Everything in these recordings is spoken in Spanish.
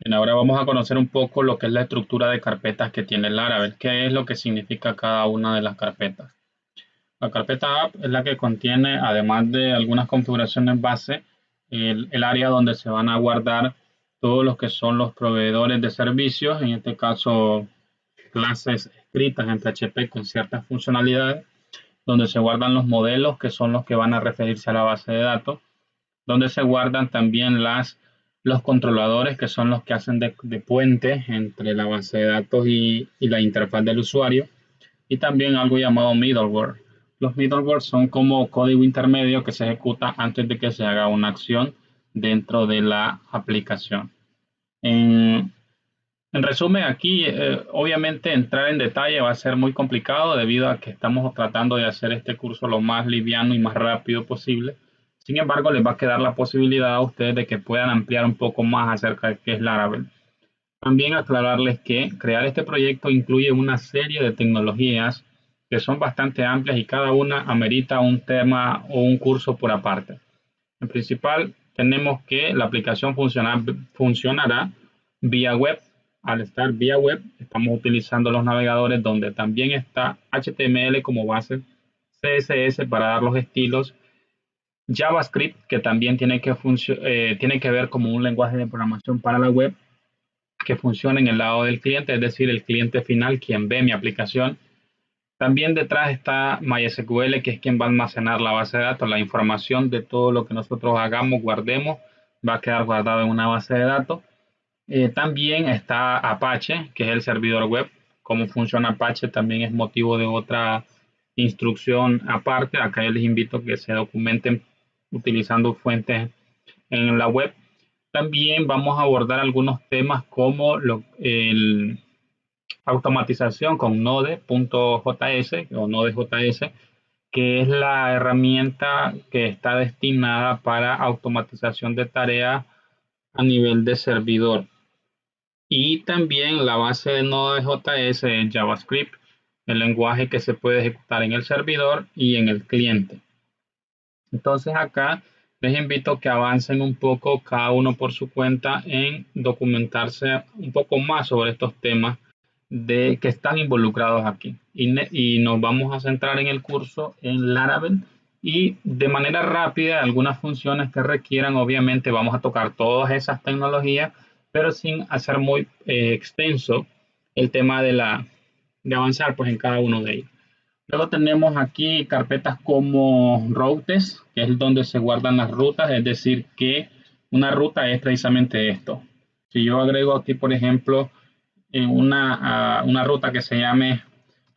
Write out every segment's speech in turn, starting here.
Bien, ahora vamos a conocer un poco lo que es la estructura de carpetas que tiene Laravel. ¿Qué es lo que significa cada una de las carpetas? La carpeta app es la que contiene, además de algunas configuraciones base, el área donde se van a guardar todos los que son los proveedores de servicios, en este caso clases escritas en PHP con ciertas funcionalidades, donde se guardan los modelos que son los que van a referirse a la base de datos, donde se guardan también los controladores que son los que hacen de puente entre la base de datos y la interfaz del usuario, y también algo llamado middleware. Los middleware son como código intermedio que se ejecuta antes de que se haga una acción dentro de la aplicación. En resumen, aquí obviamente entrar en detalle va a ser muy complicado debido a que estamos tratando de hacer este curso lo más liviano y más rápido posible. Sin embargo, les va a quedar la posibilidad a ustedes de que puedan ampliar un poco más acerca de qué es Laravel. También aclararles que crear este proyecto incluye una serie de tecnologías que son bastante amplias y cada una amerita un tema o un curso por aparte. En principal, tenemos que la aplicación funcionará vía web. Al estar vía web, estamos utilizando los navegadores donde también está HTML como base, CSS para dar los estilos, JavaScript, que también tiene que ver como un lenguaje de programación para la web, que funciona en el lado del cliente, es decir, el cliente final, quien ve mi aplicación. También detrás está MySQL, que es quien va a almacenar la base de datos, la información de todo lo que nosotros hagamos, guardemos, va a quedar guardado en una base de datos. También está Apache, que es el servidor web. Cómo funciona Apache también es motivo de otra instrucción aparte. Acá yo les invito a que se documenten utilizando fuentes en la web. También vamos a abordar algunos temas como el automatización con Node.js o Node.js, que es la herramienta que está destinada para automatización de tareas a nivel de servidor. Y también la base de Node.js es JavaScript, el lenguaje que se puede ejecutar en el servidor y en el cliente. Entonces acá les invito a que avancen un poco cada uno por su cuenta en documentarse un poco más sobre estos temas de que están involucrados aquí. Y nos vamos a centrar en el curso en Laravel y de manera rápida algunas funciones que requieran, obviamente vamos a tocar todas esas tecnologías, pero sin hacer muy extenso el tema de avanzar pues en cada uno de ellos. Luego tenemos aquí carpetas como routes, que es donde se guardan las rutas, es decir, que una ruta es precisamente esto. Si yo agrego aquí, por ejemplo, una ruta que se llame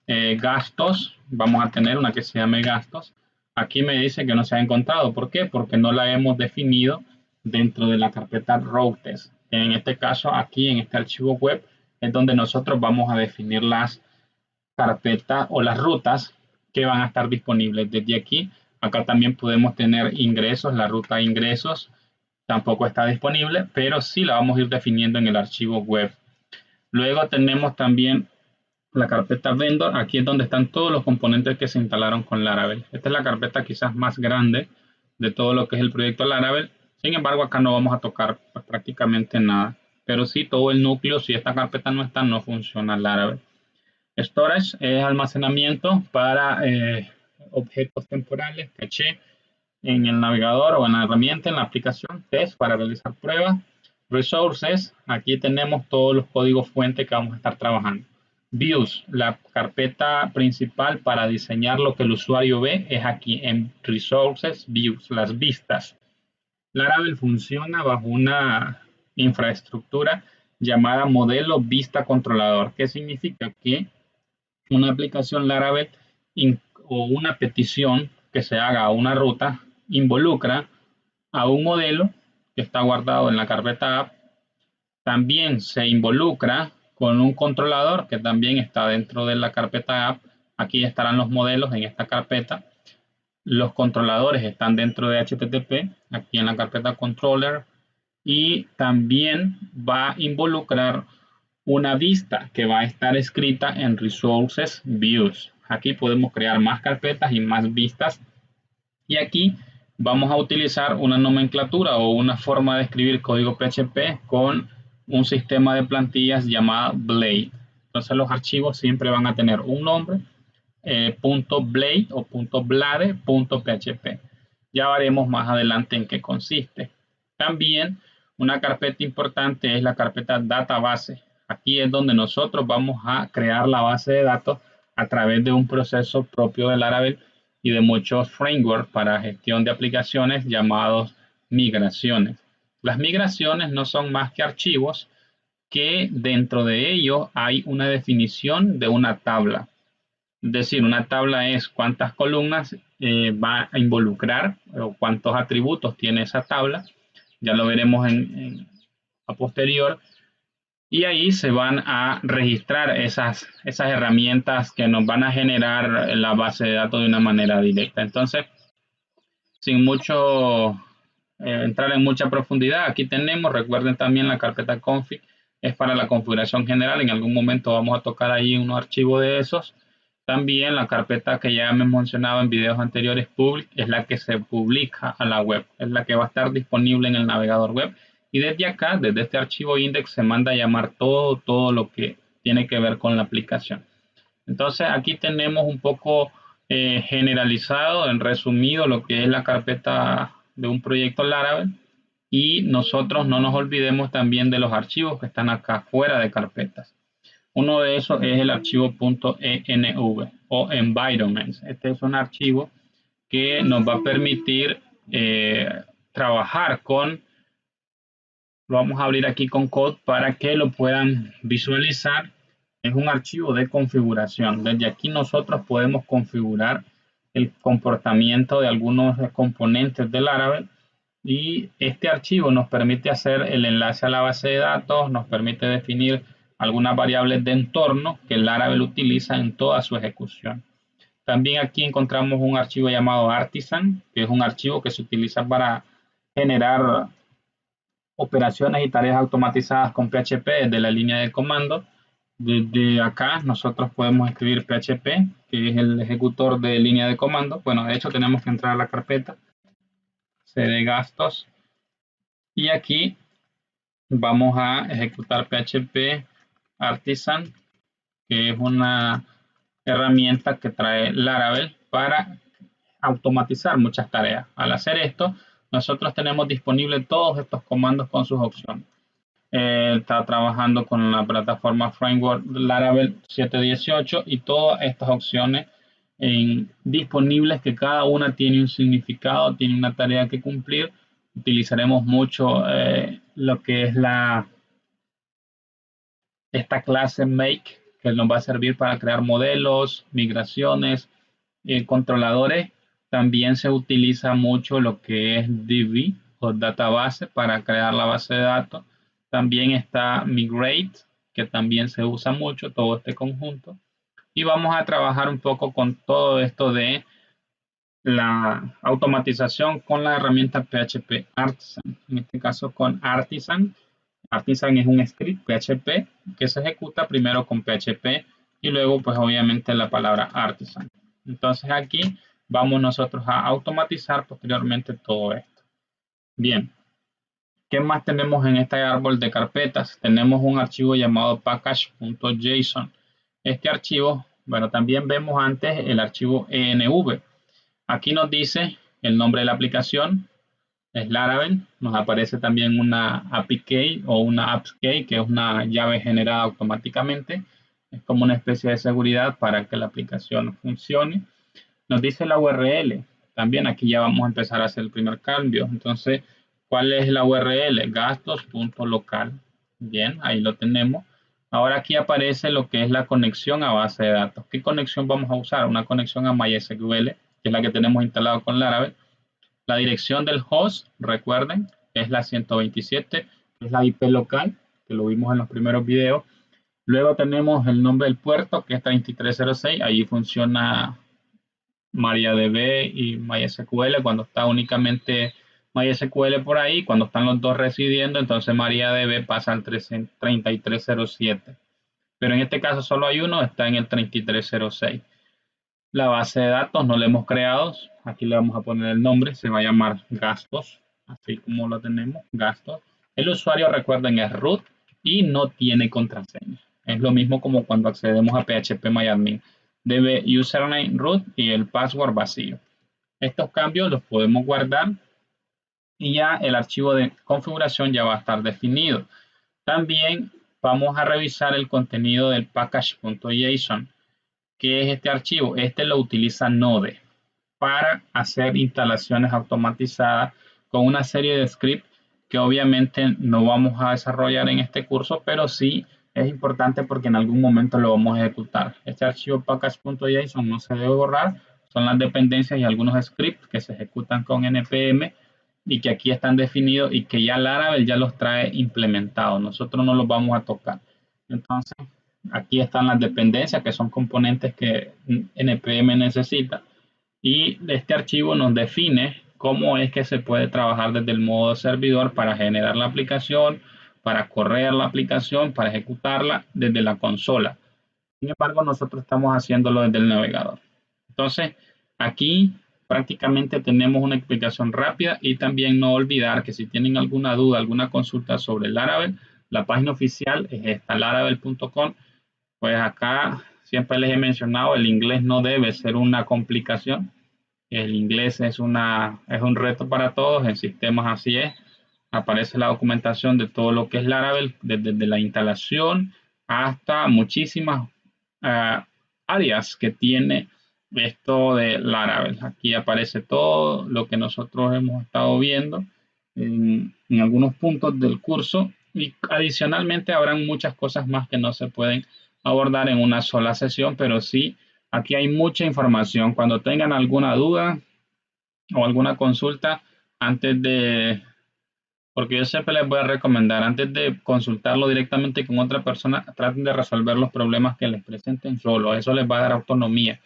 gastos, vamos a tener una que se llame gastos. Aquí me dice que no se ha encontrado. ¿Por qué? Porque no la hemos definido dentro de la carpeta routes. En este caso, aquí en este archivo web, es donde nosotros vamos a definir las carpeta o las rutas que van a estar disponibles desde aquí. Acá también podemos tener ingresos, la ruta ingresos tampoco está disponible, pero sí la vamos a ir definiendo en el archivo web. Luego tenemos también la carpeta vendor, aquí es donde están todos los componentes que se instalaron con Laravel. Esta es la carpeta quizás más grande de todo lo que es el proyecto Laravel. Sin embargo, acá no vamos a tocar prácticamente nada, pero sí todo el núcleo, si esta carpeta no está, no funciona Laravel. Storage es almacenamiento para objetos temporales, caché en el navegador o en la herramienta, en la aplicación. Test para realizar pruebas. Resources, aquí tenemos todos los códigos fuente que vamos a estar trabajando. Views, la carpeta principal para diseñar lo que el usuario ve es aquí en Resources, Views, las vistas. Laravel funciona bajo una infraestructura llamada modelo vista controlador. ¿Qué significa? Que una aplicación Laravel o una petición que se haga a una ruta involucra a un modelo que está guardado en la carpeta app. También se involucra con un controlador que también está dentro de la carpeta app. Aquí estarán los modelos en esta carpeta. Los controladores están dentro de HTTP, aquí en la carpeta controller. Y también va a involucrar una vista que va a estar escrita en Resources Views. Aquí podemos crear más carpetas y más vistas. Y aquí vamos a utilizar una nomenclatura o una forma de escribir código PHP con un sistema de plantillas llamado Blade. Entonces los archivos siempre van a tener un nombre, .blade o .blade.php. Ya veremos más adelante en qué consiste. También una carpeta importante es la carpeta database. Aquí es donde nosotros vamos a crear la base de datos a través de un proceso propio de Laravel y de muchos frameworks para gestión de aplicaciones llamados migraciones. Las migraciones no son más que archivos que dentro de ellos hay una definición de una tabla. Es decir, una tabla es cuántas columnas va a involucrar o cuántos atributos tiene esa tabla. Ya lo veremos a posterior. Y ahí se van a registrar esas herramientas que nos van a generar la base de datos de una manera directa. Entonces, sin entrar en mucha profundidad, aquí tenemos, recuerden también la carpeta config, es para la configuración general. En algún momento vamos a tocar ahí unos archivos de esos. También la carpeta que ya hemos mencionado en videos anteriores, public, es la que se publica a la web, es la que va a estar disponible en el navegador web. Y desde acá, desde este archivo index, se manda a llamar todo lo que tiene que ver con la aplicación. Entonces aquí tenemos un poco generalizado, en resumido, lo que es la carpeta de un proyecto Laravel. Y nosotros no nos olvidemos también de los archivos que están acá fuera de carpetas. Uno de esos es el archivo .env o environments. Este es un archivo que nos va a permitir trabajar con, lo vamos a abrir aquí con code para que lo puedan visualizar. Es un archivo de configuración. Desde aquí nosotros podemos configurar el comportamiento de algunos componentes del Laravel. Y este archivo nos permite hacer el enlace a la base de datos, nos permite definir algunas variables de entorno que el Laravel utiliza en toda su ejecución. También aquí encontramos un archivo llamado Artisan, que es un archivo que se utiliza para generar operaciones y tareas automatizadas con PHP desde la línea de comando. Desde acá nosotros podemos escribir PHP, que es el ejecutor de línea de comando. Bueno, de hecho tenemos que entrar a la carpeta cd gastos y aquí vamos a ejecutar PHP Artisan, que es una herramienta que trae Laravel para automatizar muchas tareas. Al hacer esto, nosotros tenemos disponibles todos estos comandos con sus opciones. Está trabajando con la plataforma Framework Laravel 7.18 y todas estas opciones disponibles, que cada una tiene un significado, tiene una tarea que cumplir. Utilizaremos mucho lo que es esta clase make, que nos va a servir para crear modelos, migraciones, controladores. También se utiliza mucho lo que es DB o database para crear la base de datos. También está migrate, que también se usa mucho, todo este conjunto. Y vamos a trabajar un poco con todo esto de la automatización con la herramienta PHP Artisan. En este caso con Artisan. Artisan es un script PHP que se ejecuta primero con PHP y luego pues obviamente la palabra Artisan. Entonces aquí vamos nosotros a automatizar posteriormente todo esto. Bien, ¿qué más tenemos en este árbol de carpetas? Tenemos un archivo llamado package.json. Este archivo, bueno, también vemos antes el archivo env. Aquí nos dice el nombre de la aplicación, es Laravel. Nos aparece también una API key o una apps key, que es una llave generada automáticamente. Es como una especie de seguridad para que la aplicación funcione. Nos dice la URL. También aquí ya vamos a empezar a hacer el primer cambio. Entonces, ¿cuál es la URL? Gastos.local. Bien, ahí lo tenemos. Ahora aquí aparece lo que es la conexión a base de datos. ¿Qué conexión vamos a usar? Una conexión a MySQL, que es la que tenemos instalado con Laravel. La dirección del host, recuerden, es la 127, que es la IP local, que lo vimos en los primeros videos. Luego tenemos el nombre del puerto, que es 3306. Allí funciona MariaDB y MySQL cuando está únicamente MySQL por ahí. Cuando están los dos residiendo, entonces MariaDB pasa al 3307. Pero en este caso solo hay uno, está en el 3306. La base de datos no la hemos creado. Aquí le vamos a poner el nombre. Se va a llamar gastos. Así como lo tenemos, gastos. El usuario, recuerden, es root. y no tiene contraseña. Es lo mismo como cuando accedemos a phpMyAdmin. Debe username root y el password vacío. Estos cambios los podemos guardar y ya el archivo de configuración ya va a estar definido. También vamos a revisar el contenido del package.json. ¿Qué es este archivo? Este lo utiliza Node para hacer instalaciones automatizadas con una serie de scripts que obviamente no vamos a desarrollar en este curso, pero sí es importante porque en algún momento lo vamos a ejecutar. Este archivo package.json no se debe borrar, son las dependencias y algunos scripts que se ejecutan con npm y que aquí están definidos y que ya Laravel ya los trae implementados. Nosotros no los vamos a tocar. Entonces, aquí están las dependencias que son componentes que npm necesita y este archivo nos define cómo es que se puede trabajar desde el modo servidor para generar la aplicación, para correr la aplicación, para ejecutarla desde la consola. Sin embargo, nosotros estamos haciéndolo desde el navegador. Entonces, aquí prácticamente tenemos una explicación rápida y también no olvidar que si tienen alguna duda, alguna consulta sobre Laravel, la página oficial es esta, laravel.com. Pues acá siempre les he mencionado, el inglés no debe ser una complicación. El inglés es un reto para todos, en sistemas así es. Aparece la documentación de todo lo que es Laravel, desde la instalación hasta muchísimas áreas que tiene esto de Laravel. Aquí aparece todo lo que nosotros hemos estado viendo en algunos puntos del curso y adicionalmente habrán muchas cosas más que no se pueden abordar en una sola sesión, pero sí, aquí hay mucha información. Cuando tengan alguna duda o alguna consulta, antes de, porque yo siempre les voy a recomendar, antes de consultarlo directamente con otra persona, traten de resolver los problemas que les presenten solo. Eso les va a dar autonomía.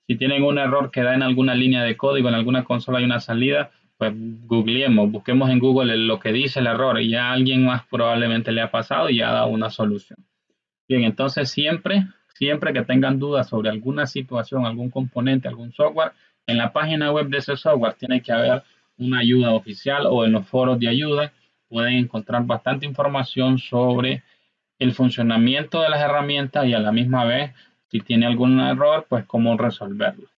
Si tienen un error que da en alguna línea de código, en alguna consola hay una salida, pues googleemos, busquemos en Google lo que dice el error y ya a alguien más probablemente le ha pasado y ya ha dado una solución. Bien, entonces siempre que tengan dudas sobre alguna situación, algún componente, algún software, en la página web de ese software tiene que haber una ayuda oficial o en los foros de ayuda pueden encontrar bastante información sobre el funcionamiento de las herramientas y a la misma vez, si tiene algún error, pues cómo resolverlo.